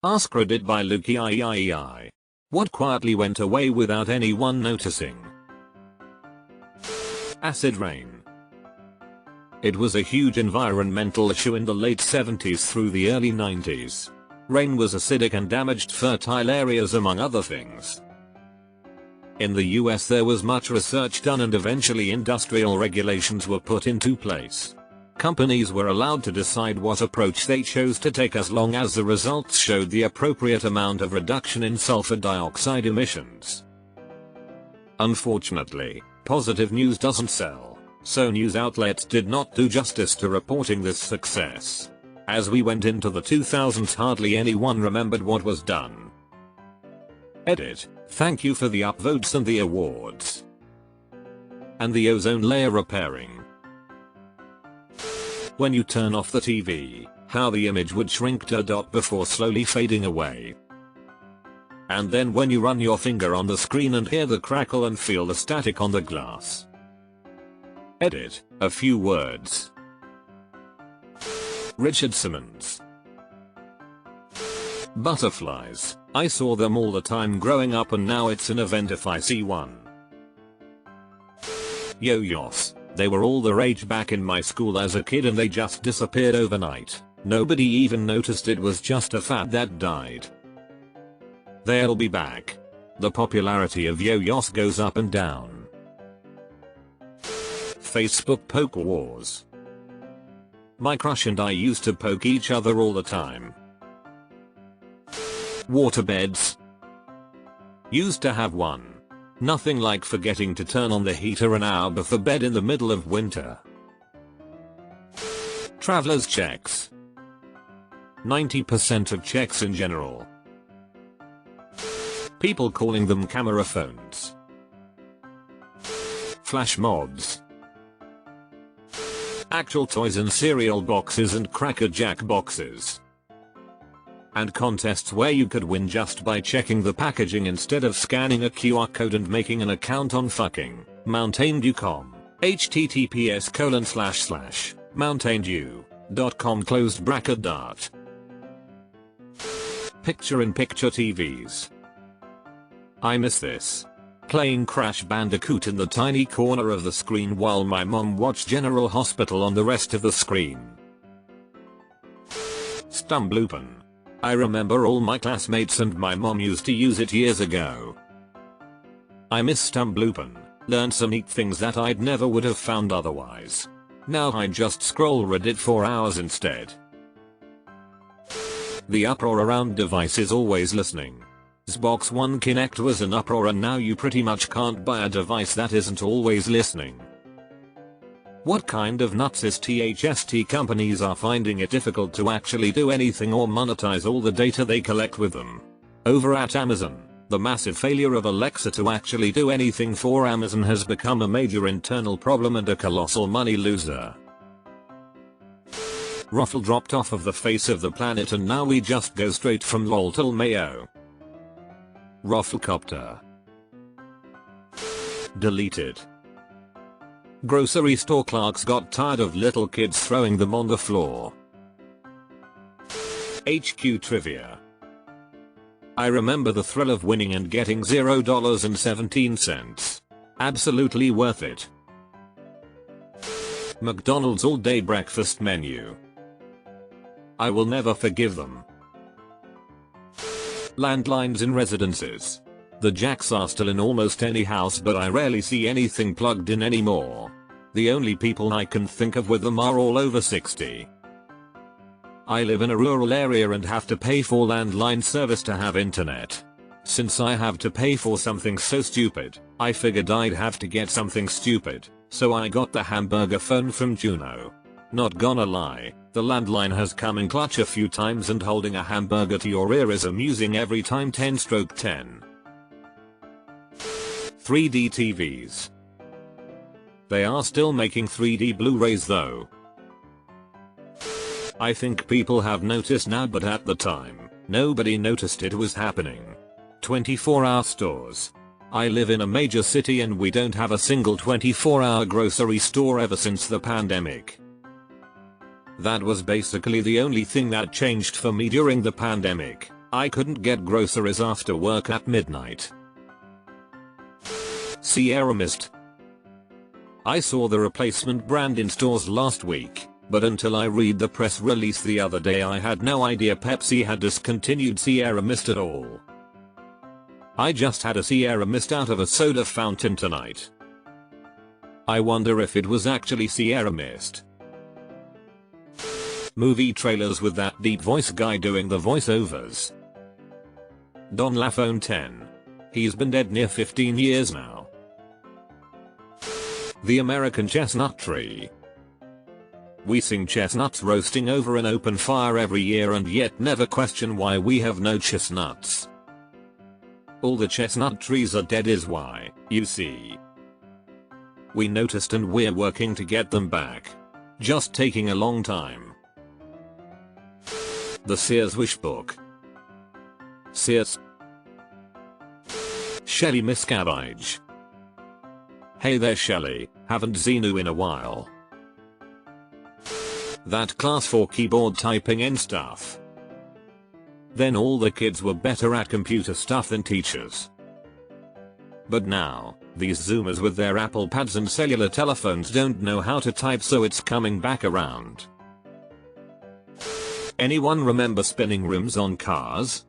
Ask Reddit by Luke III. What quietly went away without anyone noticing? Acid rain. It was a huge environmental issue in the late 70s through the early 90s. Rain was acidic and damaged fertile areas among other things. In the US there was much research done and eventually industrial regulations were put into place. Companies were allowed to decide what approach they chose to take as long as the results showed the appropriate amount of reduction in sulfur dioxide emissions. Unfortunately, positive news doesn't sell, so news outlets did not do justice to reporting this success. As we went into the 2000s, hardly anyone remembered what was done. Edit. Thank you for the upvotes and the awards. And the ozone layer repairing. When you turn off the TV, how the image would shrink to a dot before slowly fading away. And then when you run your finger on the screen and hear the crackle and feel the static on the glass. Edit. A few words. Richard Simmons. Butterflies. I saw them all the time growing up and now it's an event if I see one. Yo-yos. They were all the rage back in my school as a kid and they just disappeared overnight. Nobody even noticed it was just a fad that died. They'll be back. The popularity of yo-yos goes up and down. Facebook poke wars. My crush and I used to poke each other all the time. Waterbeds. Used to have one. Nothing like forgetting to turn on the heater an hour before bed in the middle of winter. Traveler's checks. 90% of checks in general. People calling them camera phones. Flash mobs. Actual toys in cereal boxes and Cracker Jack boxes. And contests where you could win just by checking the packaging instead of scanning a QR code and making an account on fucking mountaindew.com. https://mountaindew.com/dart. Picture-in-picture TVs. I miss this. Playing Crash Bandicoot in the tiny corner of the screen while my mom watched General Hospital on the rest of the screen. Stumbloopin. I remember all my classmates and my mom used to use it years ago. I miss Stumbloopin. Learned some neat things that I'd never would have found otherwise. Now I just scroll Reddit for hours instead. The uproar around devices always listening. Xbox One Kinect was an uproar and now you pretty much can't buy a device that isn't always listening. What kind of nuts is THST companies are finding it difficult to actually do anything or monetize all the data they collect with them? Over at Amazon, the massive failure of Alexa to actually do anything for Amazon has become a major internal problem and a colossal money loser. Ruffle dropped off of the face of the planet and now we just go straight from lol till mayo. Rufflecopter. Deleted. Grocery store clerks got tired of little kids throwing them on the floor. HQ trivia. I remember the thrill of winning and getting $0.17. Absolutely worth it. McDonald's all-day breakfast menu. I will never forgive them. Landlines in residences. The jacks are still in almost any house but I rarely see anything plugged in anymore. The only people I can think of with them are all over 60. I live in a rural area and have to pay for landline service to have internet. Since I have to pay for something so stupid, I figured I'd have to get something stupid, so I got the hamburger phone from Juno. Not gonna lie, the landline has come in clutch a few times and holding a hamburger to your ear is amusing every time. 10/10. 3D TVs. They are still making 3D Blu-rays though. I think people have noticed now but at the time, nobody noticed it was happening. 24-hour stores. I live in a major city and we don't have a single 24-hour grocery store ever since the pandemic. That was basically the only thing that changed for me during the pandemic. I couldn't get groceries after work at midnight. Sierra Mist. I saw the replacement brand in stores last week, but until I read the press release the other day I had no idea Pepsi had discontinued Sierra Mist at all. I just had a Sierra Mist out of a soda fountain tonight. I wonder if it was actually Sierra Mist. Movie trailers with that deep voice guy doing the voiceovers. Don LaFontaine 10. He's been dead near 15 years now. The American chestnut tree. We sing chestnuts roasting over an open fire every year and yet never question why we have no chestnuts. All the chestnut trees are dead is why, you see. We noticed and we're working to get them back. Just taking a long time. The Sears Wish Book. Sears. Shelly Miscavige. Hey there Shelly, haven't seen you in a while. That class for keyboard typing and stuff. Then all the kids were better at computer stuff than teachers. But now, these zoomers with their Apple pads and cellular telephones don't know how to type, so it's coming back around. Anyone remember spinning rims on cars?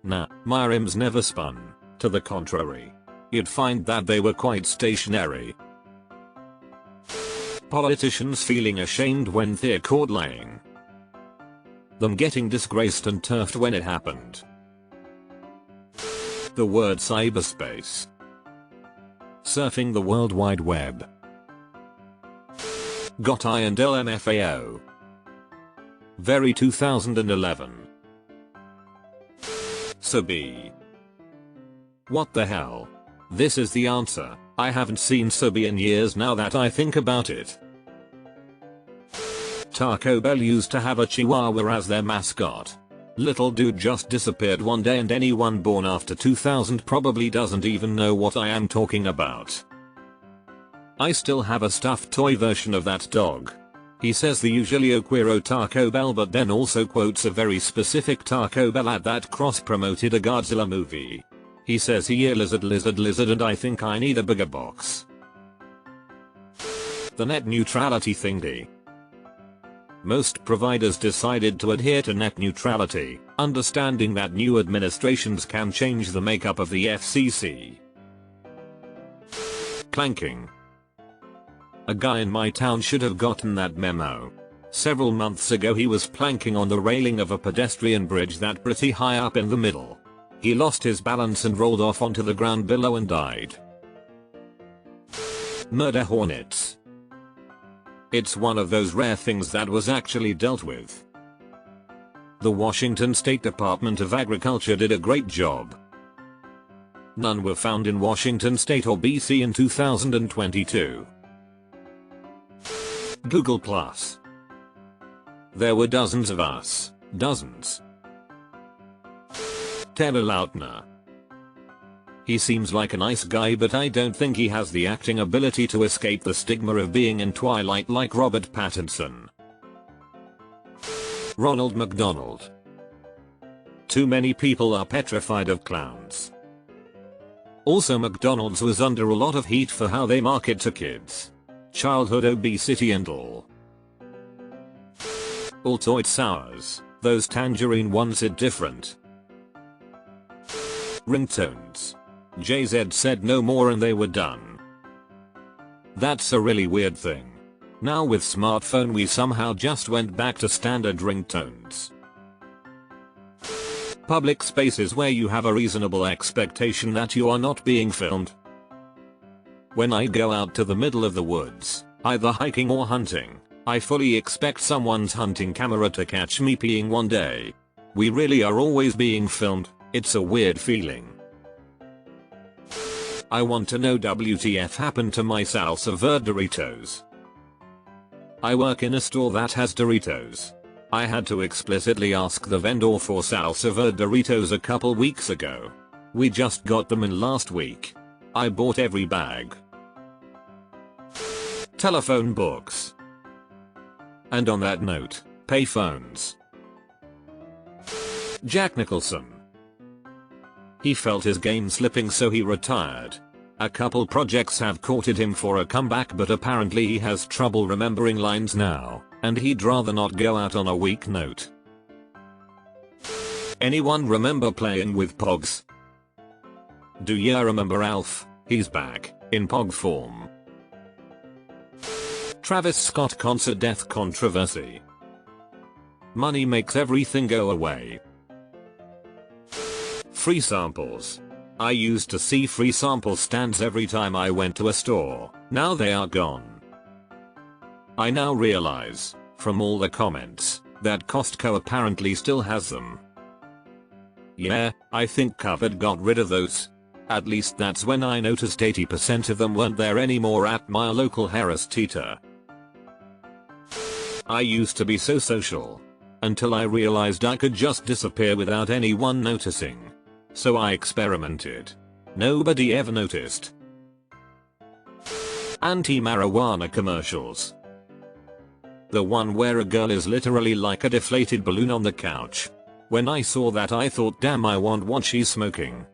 Nah, my rims never spun. To the contrary. You'd find that they were quite stationary. Politicians feeling ashamed when they're caught lying. Them getting disgraced and turfed when it happened. The word cyberspace. Surfing the World Wide Web. Got I and LMFAO. Very 2011. So B. What the hell? This is the answer. I haven't seen Sobe in years now that I think about it. Taco Bell used to have a Chihuahua as their mascot. Little dude just disappeared one day and anyone born after 2000 probably doesn't even know what I am talking about. I still have a stuffed toy version of that dog. He says the usually Quiero Taco Bell but then also quotes a very specific Taco Bell ad that cross-promoted a Godzilla movie. He says he lizard and I think I need a bigger box. The net neutrality thingy. Most providers decided to adhere to net neutrality, understanding that new administrations can change the makeup of the FCC. Clanking. A guy in my town should have gotten that memo. Several months ago he was planking on the railing of a pedestrian bridge that pretty high up in the middle. He lost his balance and rolled off onto the ground below and died. Murder hornets. It's one of those rare things that was actually dealt with. The Washington State Department of Agriculture did a great job. None were found in Washington State or BC in 2022. Google Plus. There were dozens of us. Dozens. Taylor Lautner. He seems like a nice guy but I don't think he has the acting ability to escape the stigma of being in Twilight like Robert Pattinson. Ronald McDonald. Too many people are petrified of clowns. Also McDonald's was under a lot of heat for how they market to kids. Childhood obesity and all. Altoid sours, those tangerine ones hit different. Ringtones. JZ said no more and they were done. That's a really weird thing. Now with smartphone we somehow just went back to standard ringtones. Public spaces where you have a reasonable expectation that you are not being filmed. When I go out to the middle of the woods, either hiking or hunting, I fully expect someone's hunting camera to catch me peeing one day. We really are always being filmed. It's a weird feeling. I want to know WTF happened to my salsa verde Doritos. I work in a store that has Doritos. I had to explicitly ask the vendor for salsa verde Doritos a couple weeks ago. We just got them in last week. I bought every bag. Telephone books. And on that note, payphones. Jack Nicholson. He felt his game slipping, so he retired. A couple projects have courted him for a comeback, but apparently he has trouble remembering lines now, and he'd rather not go out on a weak note. Anyone remember playing with Pogs? Do ya remember Alf? He's back, in Pog form. Travis Scott concert death controversy. Money makes everything go away. Free samples. I used to see free sample stands every time I went to a store. Now they are gone. I now realize, from all the comments, that Costco apparently still has them. Yeah, I think Covered got rid of those. At least that's when I noticed 80% of them weren't there anymore at my local Harris Teeter. I used to be so social. Until I realized I could just disappear without anyone noticing. So I experimented. Nobody ever noticed. Anti-marijuana commercials. The one where a girl is literally like a deflated balloon on the couch. When I saw that, I thought, damn, I want what she's smoking.